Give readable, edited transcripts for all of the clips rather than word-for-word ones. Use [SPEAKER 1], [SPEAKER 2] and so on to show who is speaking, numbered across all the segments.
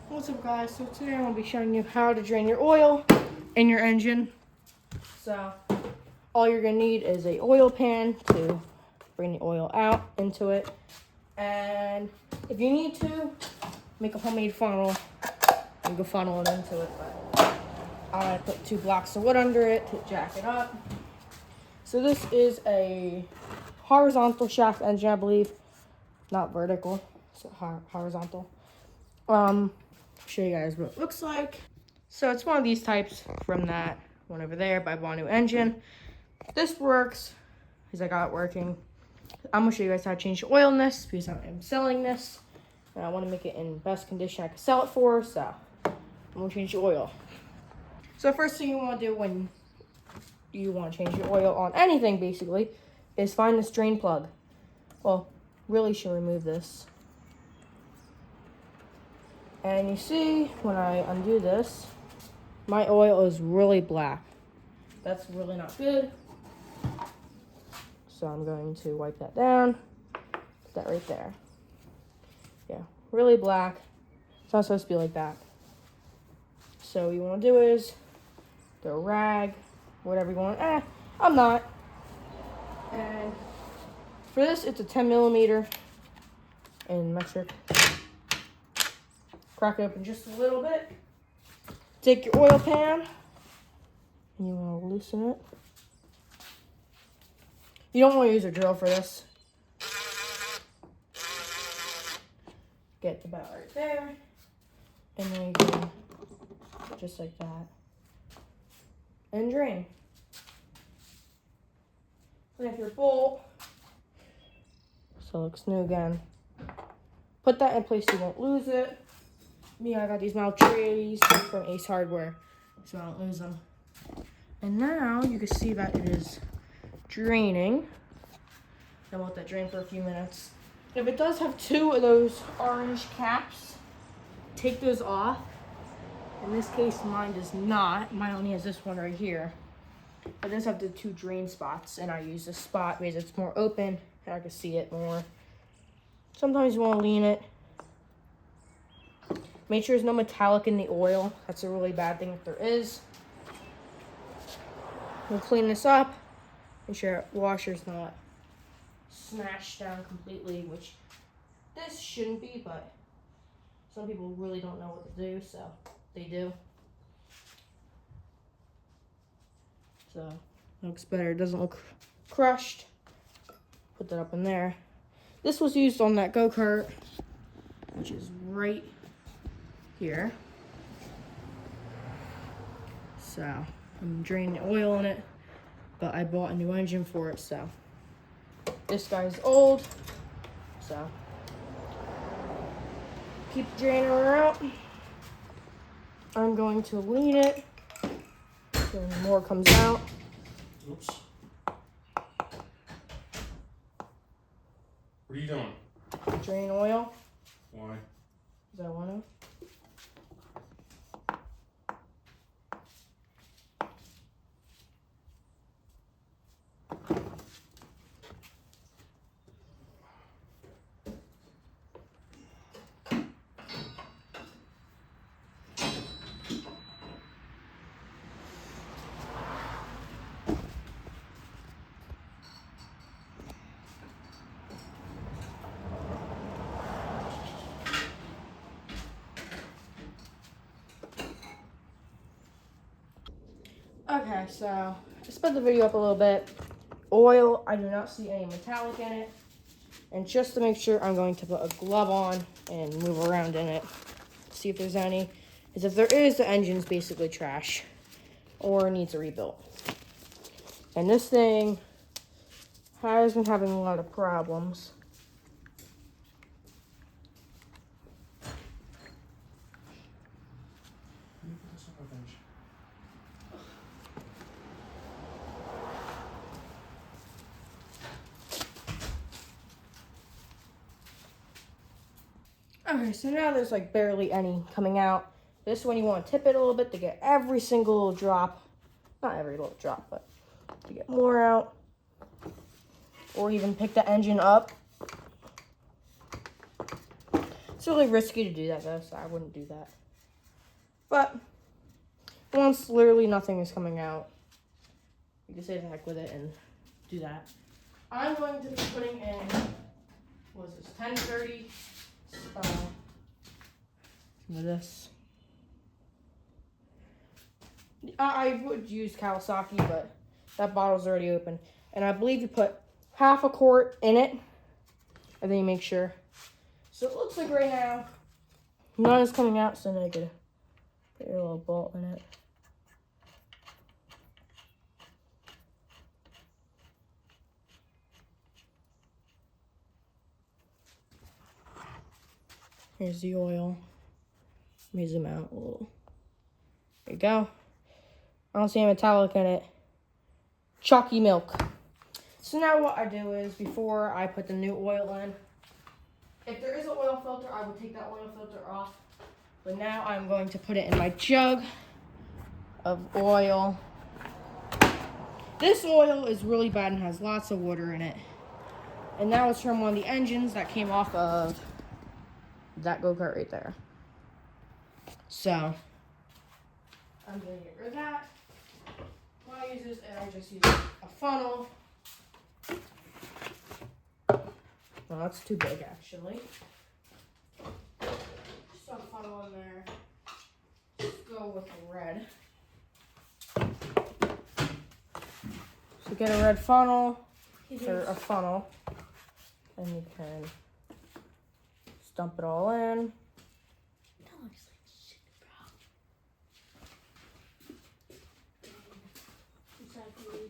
[SPEAKER 1] What's up, guys? So today I'm going to be showing you how to drain your oil in your engine. So all you're going to need is a oil pan to bring the oil out into it. And if you need to, make a homemade funnel and go funnel it into it. But I put 2 blocks of wood under it to jack it up. So this is a horizontal shaft engine, I believe. Not vertical, so horizontal. Show you guys what it looks like. So it's one of these types from that one over there by Bonu Engine. This works because I got it working. I'm gonna show you guys how to change the oil in this because I am selling this and I want to make it in best condition I can sell it for. So I'm gonna change the oil. So the first thing you want to do when you want to change your oil on anything basically is find this drain plug. Well, really should remove this. And you see, when I undo this, my oil is really black. That's really not good. So I'm going to wipe that down. Put that right there. Yeah, really black. It's not supposed to be like that. So what you want to do is, the rag, whatever you want. I'm not. And for this, it's a 10 millimeter in metric. Crack it open just a little bit. Take your oil pan and you want to loosen it. You don't want to use a drill for this. Get about right there. And then you go just like that. And drain. Then if your bolt, so it looks new again. Put that in place so you won't lose it. Me, I got these metal trays from Ace Hardware, so I don't lose them. And now you can see that it is draining. I'll let that drain for a few minutes. If it does have 2 of those orange caps, take those off. In this case, mine does not. Mine only has this one right here. It does have the 2 drain spots, and I use this spot because it's more open and I can see it more. Sometimes you want to lean it. Make sure there's no metallic in the oil. That's a really bad thing if there is. We'll clean this up. Make sure the washer's not smashed down completely, which this shouldn't be, but some people really don't know what to do, so they do. So it looks better. It doesn't look crushed. Put that up in there. This was used on that go-kart, which is right here. So I'm draining the oil in it, but I bought a new engine for it, so this guy's old, so keep the drainer out. I'm going to lean it so more comes out.
[SPEAKER 2] Oops. What are you doing?
[SPEAKER 1] Drain oil.
[SPEAKER 2] Why?
[SPEAKER 1] Because I want to. Okay, so I sped the video up a little bit. Oil, I do not see any metallic in it. And just to make sure, I'm going to put a glove on and move around in it. See if there's any. Because if there is, the engine's basically trash or needs a rebuild. And this thing has been having a lot of problems.
[SPEAKER 2] Can you put this on my bench?
[SPEAKER 1] Okay, so now there's like barely any coming out. This one you want to tip it a little bit to get every single little drop. Not every little drop, but to get more out. Or even pick the engine up. It's really risky to do that though, so I wouldn't do that. But once literally nothing is coming out, you can say the heck with it and do that. I'm going to be putting in, what is this, 1030 some of this. I would use Kawasaki, but that bottle's already open. And I believe you put half a quart in it, and then you make sure. So it looks like right now, none is coming out, so now you gotta put your little bolt in it. Here's the oil. Let me zoom out a little. There you go. I don't see any metallic in it. Chalky milk. So now what I do is, before I put the new oil in, if there is an oil filter, I would take that oil filter off. But now I'm going to put it in my jug of oil. This oil is really bad and has lots of water in it. And that was from one of the engines that came off of that go-kart right there. So, I'm going to get rid of that. What I use is, and I just use a funnel. Well, that's too big, actually. Just a funnel in there. Just go with the red. So get a red funnel, or a funnel, and you can just dump it all in.
[SPEAKER 3] That looks like shit, bro. Exactly.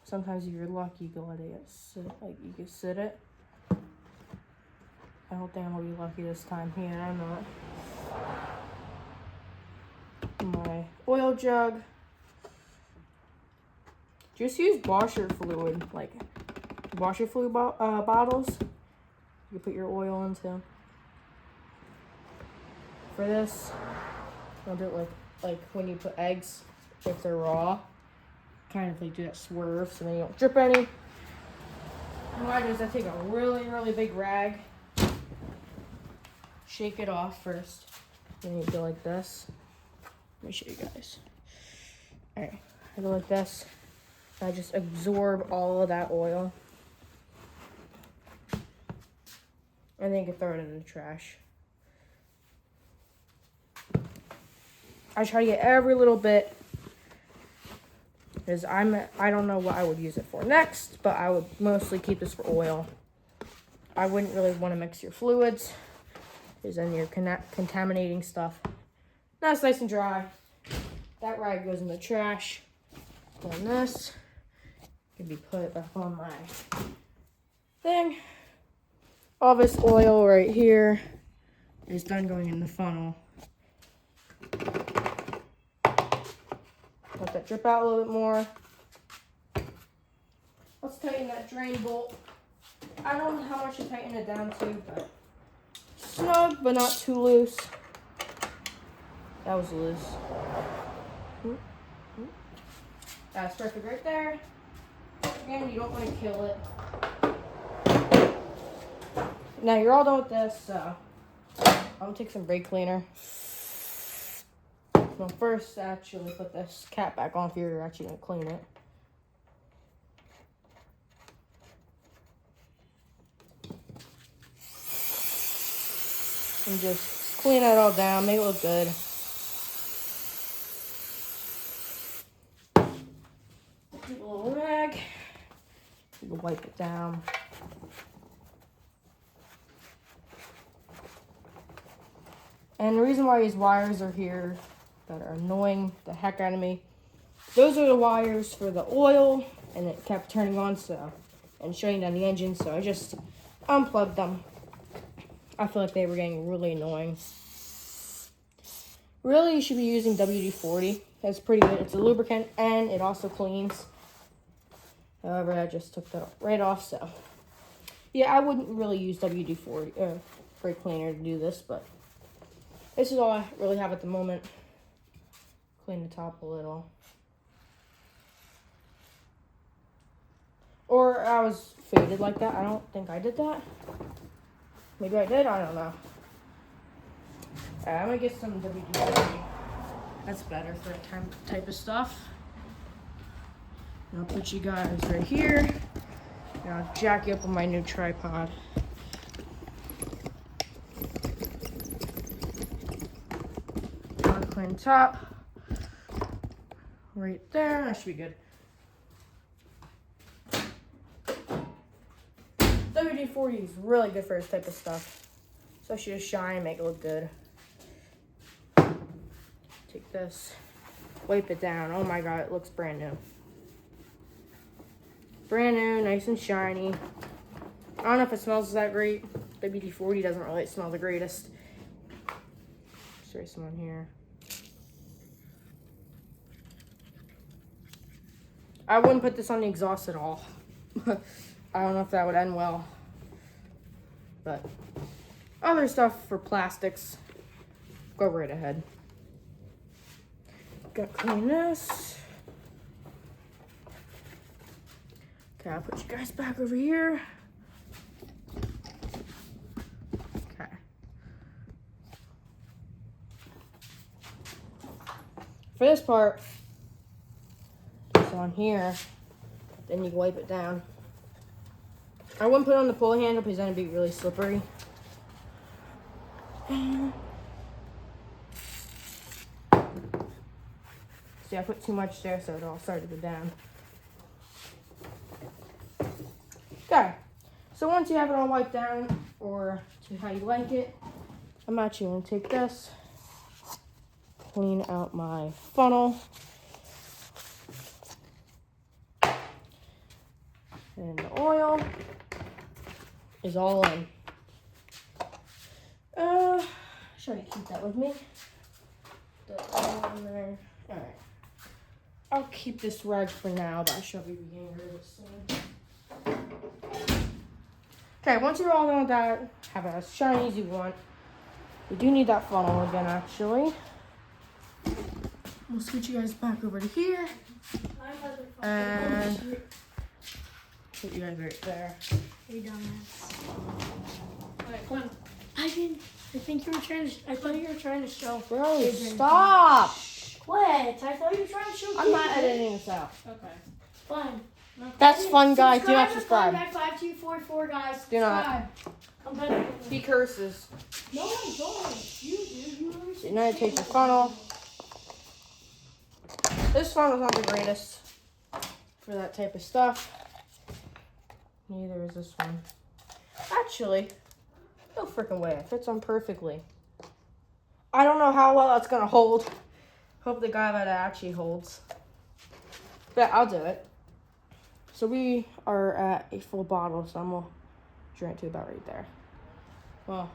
[SPEAKER 1] Sometimes if you're lucky, you can let it sit, like you can sit it. I don't think I'm gonna be lucky this time here. I'm not. My oil jug. Just use washer fluid, like washer fluid bottles. You put your oil into. For this, I'll do it like when you put eggs, if they're raw. Kind of like do that swerve so then you don't drip any. What I do is I take a really, really big rag, shake it off first, then you go like this. Let me show you guys. Alright, I go like this. I just absorb all of that oil. And then you can throw it in the trash. I try to get every little bit, because I don't know what I would use it for next, but I would mostly keep this for oil. I wouldn't really want to mix your fluids, because then you're contaminating stuff. Now it's nice and dry. That rag goes in the trash. Then this can be put back on my thing. All this oil right here is done going in the funnel. Let that drip out a little bit more. Let's tighten that drain bolt. I don't know how much to tighten it down to, but snug, but not too loose. That was loose. That's perfect right there. Again, you don't want to kill it. Now you're all done with this, so I'm gonna take some brake cleaner. Well, first, actually put this cap back on if you're actually gonna clean it. And just clean it all down, make it look good. Take a little rag, you can wipe it down. And the reason why these wires are here that are annoying the heck out of me, those are the wires for the oil, and it kept turning on and shutting down the engine, so I just unplugged them. I feel like they were getting really annoying. Really, you should be using WD-40. That's pretty good. It's a lubricant, and it also cleans. However, I just took that right off, so. Yeah, I wouldn't really use WD-40 brake cleaner to do this, but this is all I really have at the moment. Clean the top a little. Or I was faded like that. I don't think I did that. Maybe I did. I don't know. Alright, I'm gonna get some WD-40. That's better for that type of stuff. And I'll put you guys right here. And I'll jack you up on my new tripod. I'll clean top. Right there. That should be good. WD-40 is really good for this type of stuff. Especially to shine and make it look good. Take this, wipe it down. Oh my god, it looks brand new. Brand new, nice and shiny. I don't know if it smells that great. WD-40 doesn't really smell the greatest. Spray some on here. I wouldn't put this on the exhaust at all. I don't know if that would end well. But other stuff for plastics, go right ahead. Gotta clean this. Okay, I'll put you guys back over here. Okay. For this part, it's on here. Then you can wipe it down. I wouldn't put it on the pulley handle because then it'd be really slippery. See, I put too much there, so it all started to go down. Okay, so once you have it all wiped down, or to how you like it, I'm actually going to take this, clean out my funnel, and the oil is all in. Try to keep that with me. The oil in there. All right. I'll keep this rag for now, but I shall be getting rid of it soon. Okay, once you're all done with that, have it as shiny as you want. We do need that funnel again, actually. We'll switch you guys back over to here. And put you guys right there.
[SPEAKER 3] Hey, dumbass. Alright, come on. I think you were trying to. I thought you were trying to show.
[SPEAKER 1] Bro,
[SPEAKER 3] Adrian.
[SPEAKER 1] stop!
[SPEAKER 3] What? I thought you were trying to show.
[SPEAKER 1] I'm not
[SPEAKER 3] kids.
[SPEAKER 1] editing this out.
[SPEAKER 3] Okay. Fine.
[SPEAKER 1] That's fun, guys. Do not subscribe.
[SPEAKER 3] Back 5244, guys.
[SPEAKER 1] Do not.
[SPEAKER 3] Subscribe. I'm better.
[SPEAKER 1] He curses.
[SPEAKER 3] No, I don't. You do. You always.
[SPEAKER 1] So now you take your funnel. This funnel's not the greatest for that type of stuff. Neither is this one. Actually, no freaking way. It fits on perfectly. I don't know how well that's gonna hold. Hope the guy that it actually holds. But I'll do it. So we are at a full bottle, so I'm gonna drink to about right there. Well,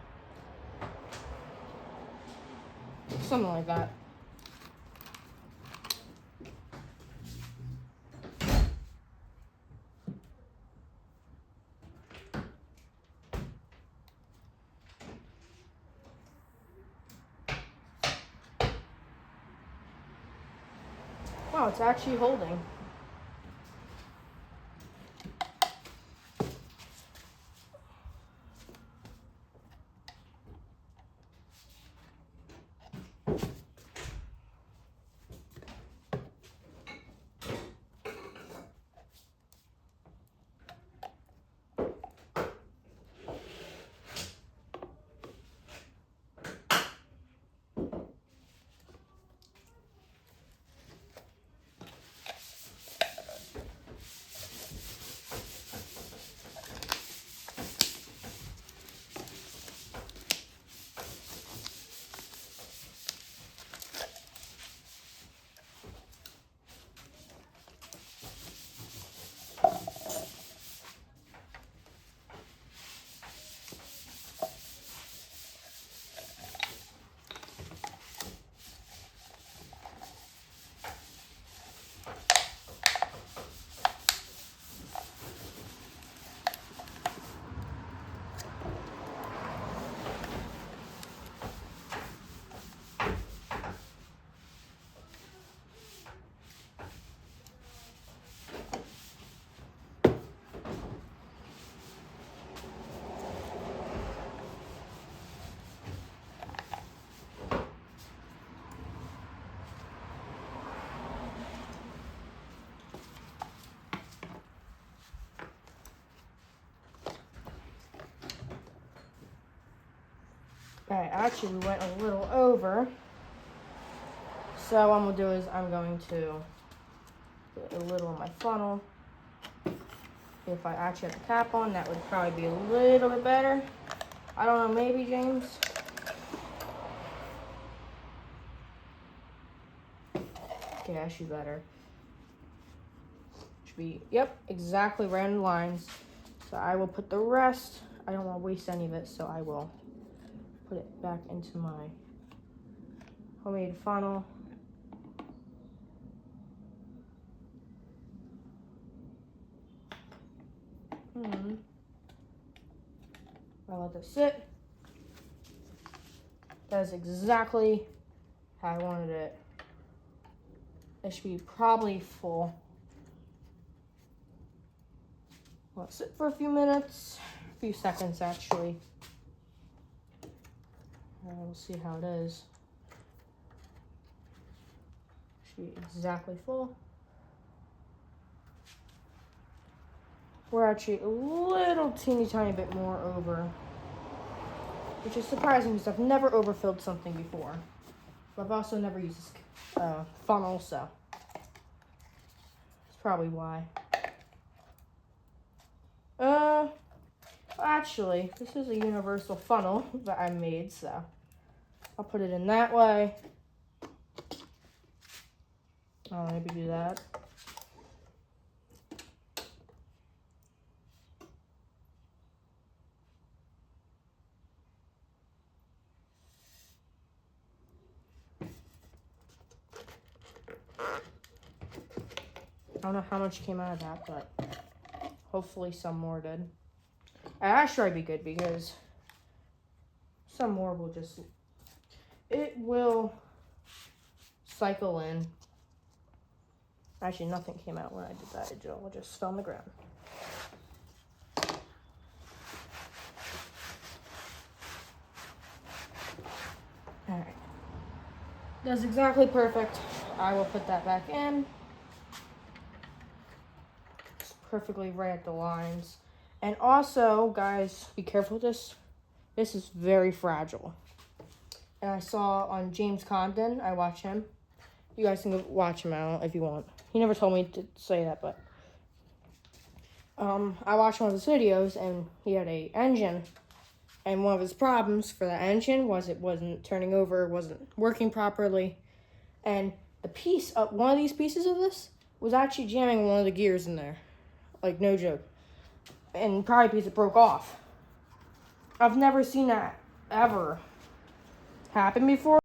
[SPEAKER 1] something like that. Wow, it's actually holding. Alright, actually we went a little over. So what I'm gonna do is I'm going to put a little in my funnel. If I actually have the cap on, that would probably be a little bit better. I don't know, maybe, James? Okay, that should be better. Should be, yep, exactly right in lines. So I will put the rest. I don't want to waste any of it, so I will put it back into my homemade funnel. I'll let this sit. That is exactly how I wanted it. It should be probably full. Let it sit for a few minutes, a few seconds actually. And we'll see how it is. Should be exactly full. We're actually a little teeny tiny bit more over, which is surprising because I've never overfilled something before. But I've also never used this funnel, so that's probably why. Actually, this is a universal funnel that I made, so I'll put it in that way. I'll maybe do that. I don't know how much came out of that, but hopefully some more did. That should be good because some more will just, it will cycle in. Actually, nothing came out when I did that. It all just fell on the ground. All right. That's exactly perfect. I will put that back in. It's perfectly right at the lines. And also, guys, be careful with this. This is very fragile. And I saw on James Condon, I watch him. You guys can go watch him out if you want. He never told me to say that, but I watched one of his videos and he had a engine. And one of his problems for the engine was it wasn't turning over, wasn't working properly. And the piece of one of these pieces of this was actually jamming one of the gears in there. Like, no joke. And probably because it broke off. I've never seen that ever happen before.